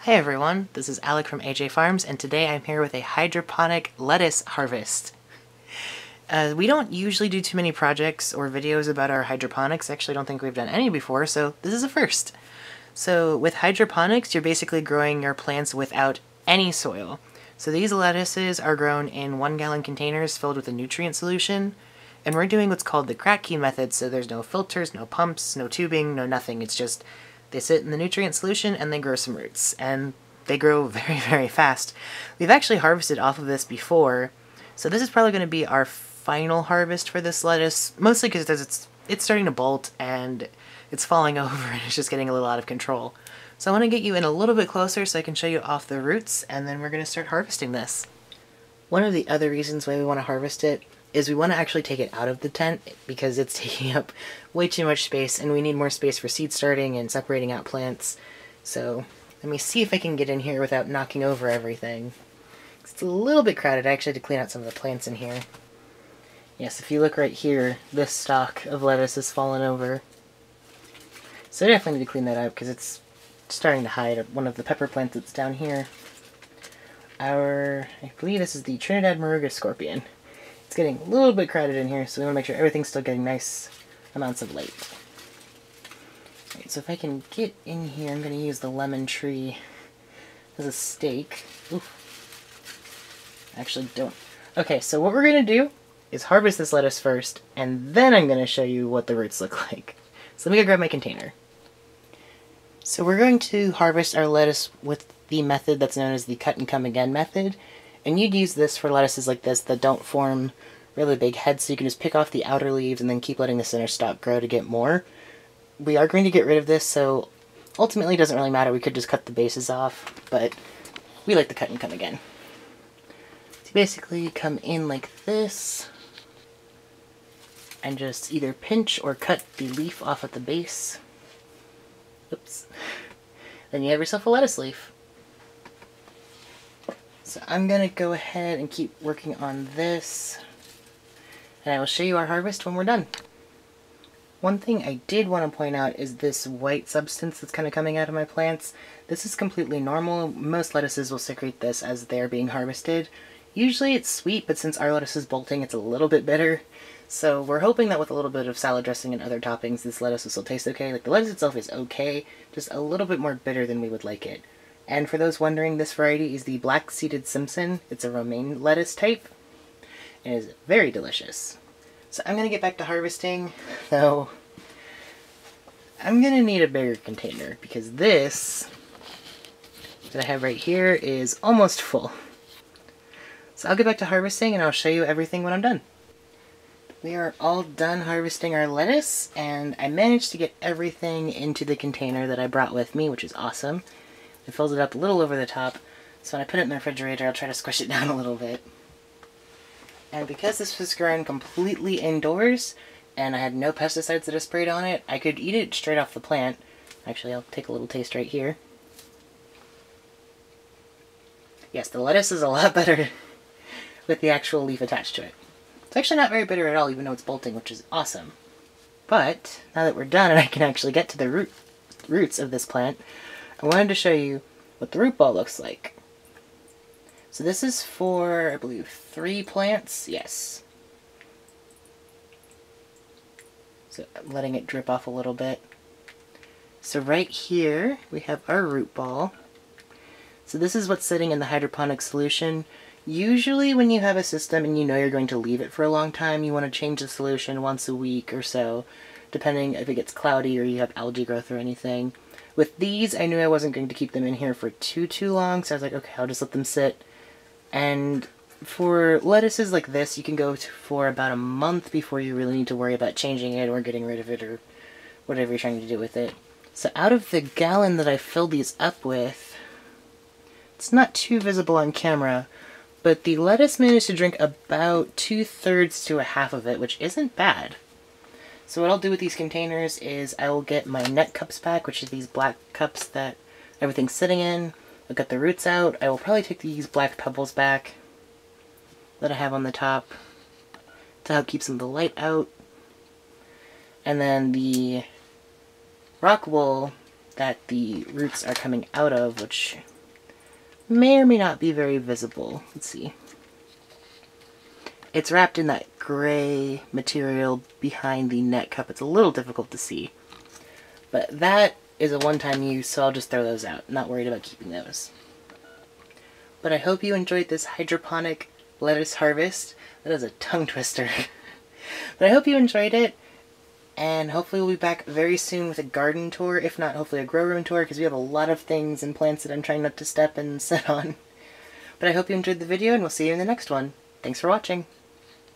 Hey everyone, this is Alec from AJ Farms, and today I'm here with a hydroponic lettuce harvest. We don't usually do too many projects or videos about our hydroponics. Actually, I don't think we've done any before, so this is a first. So with hydroponics, you're basically growing your plants without any soil. So these lettuces are grown in 1-gallon containers filled with a nutrient solution, and we're doing what's called the crack key method, so there's no filters, no pumps, no tubing, no nothing. It's just they sit in the nutrient solution and they grow some roots, and they grow very, very fast. We've actually harvested off of this before, so this is probably going to be our final harvest for this lettuce, mostly because it's starting to bolt and it's falling over and it's just getting a little out of control. So I want to get you in a little bit closer so I can show you off the roots, and then we're going to start harvesting this. One of the other reasons why we want to harvest it is we want to actually take it out of the tent because it's taking up way too much space and we need more space for seed starting and separating out plants. So let me see if I can get in here without knocking over everything. It's a little bit crowded. I actually had to clean out some of the plants in here. Yes, if you look right here, this stalk of lettuce has fallen over. So I definitely need to clean that out because it's starting to hide one of the pepper plants that's down here. I believe this is the Trinidad Moruga scorpion. It's getting a little bit crowded in here, so we want to make sure everything's still getting nice amounts of light. Alright, so if I can get in here, I'm going to use the lemon tree as a stake. Oof. Actually, don't. Okay, so what we're going to do is harvest this lettuce first, and then I'm going to show you what the roots look like. So let me go grab my container. So we're going to harvest our lettuce with the method that's known as the cut and come again method. And you'd use this for lettuces like this that don't form really big heads, so you can just pick off the outer leaves and then keep letting the center stalk grow to get more. We are going to get rid of this, so ultimately it doesn't really matter. We could just cut the bases off, but we like the cut and come again. So basically come in like this, and just either pinch or cut the leaf off at the base. Oops. Then you have yourself a lettuce leaf. So I'm going to go ahead and keep working on this, and I will show you our harvest when we're done. One thing I did want to point out is this white substance that's kind of coming out of my plants. This is completely normal. Most lettuces will secrete this as they're being harvested. Usually it's sweet, but since our lettuce is bolting, it's a little bit bitter. So we're hoping that with a little bit of salad dressing and other toppings, this lettuce will still taste okay. Like, the lettuce itself is okay, just a little bit more bitter than we would like it. And for those wondering, this variety is the black-seeded Simpson. It's a romaine lettuce type, and it is very delicious. So I'm going to get back to harvesting, though I'm going to need a bigger container, because this that I have right here is almost full. So I'll get back to harvesting, and I'll show you everything when I'm done. We are all done harvesting our lettuce, and I managed to get everything into the container that I brought with me, which is awesome. It fills it up a little over the top, so when I put it in the refrigerator, I'll try to squish it down a little bit. And because this was grown completely indoors, and I had no pesticides that I sprayed on it, I could eat it straight off the plant. Actually, I'll take a little taste right here. Yes, the lettuce is a lot better with the actual leaf attached to it. It's actually not very bitter at all, even though it's bolting, which is awesome. But now that we're done and I can actually get to the roots of this plant, I wanted to show you what the root ball looks like. So this is for, I believe, 3 plants. Yes. So I'm letting it drip off a little bit. So right here we have our root ball. So this is what's sitting in the hydroponic solution. Usually when you have a system and you know you're going to leave it for a long time, you want to change the solution once a week or so, depending if it gets cloudy or you have algae growth or anything. With these, I knew I wasn't going to keep them in here for too long, so I was like, okay, I'll just let them sit. And for lettuces like this, you can go for about a month before you really need to worry about changing it or getting rid of it or whatever you're trying to do with it. So out of the gallon that I filled these up with, it's not too visible on camera, but the lettuce managed to drink about 2/3 to a half of it, which isn't bad. So what I'll do with these containers is I will get my net cups back, which are these black cups that everything's sitting in. I'll get the roots out. I will probably take these black pebbles back that I have on the top to help keep some of the light out. And then the rock wool that the roots are coming out of, which may or may not be very visible. Let's see. It's wrapped in that gray material behind the net cup. It's a little difficult to see. But that is a one-time use, so I'll just throw those out. Not worried about keeping those. But I hope you enjoyed this hydroponic lettuce harvest. That is a tongue twister. But I hope you enjoyed it. And hopefully we'll be back very soon with a garden tour. If not, hopefully a grow room tour, because we have a lot of things and plants that I'm trying not to step and sit on. But I hope you enjoyed the video, and we'll see you in the next one. Thanks for watching.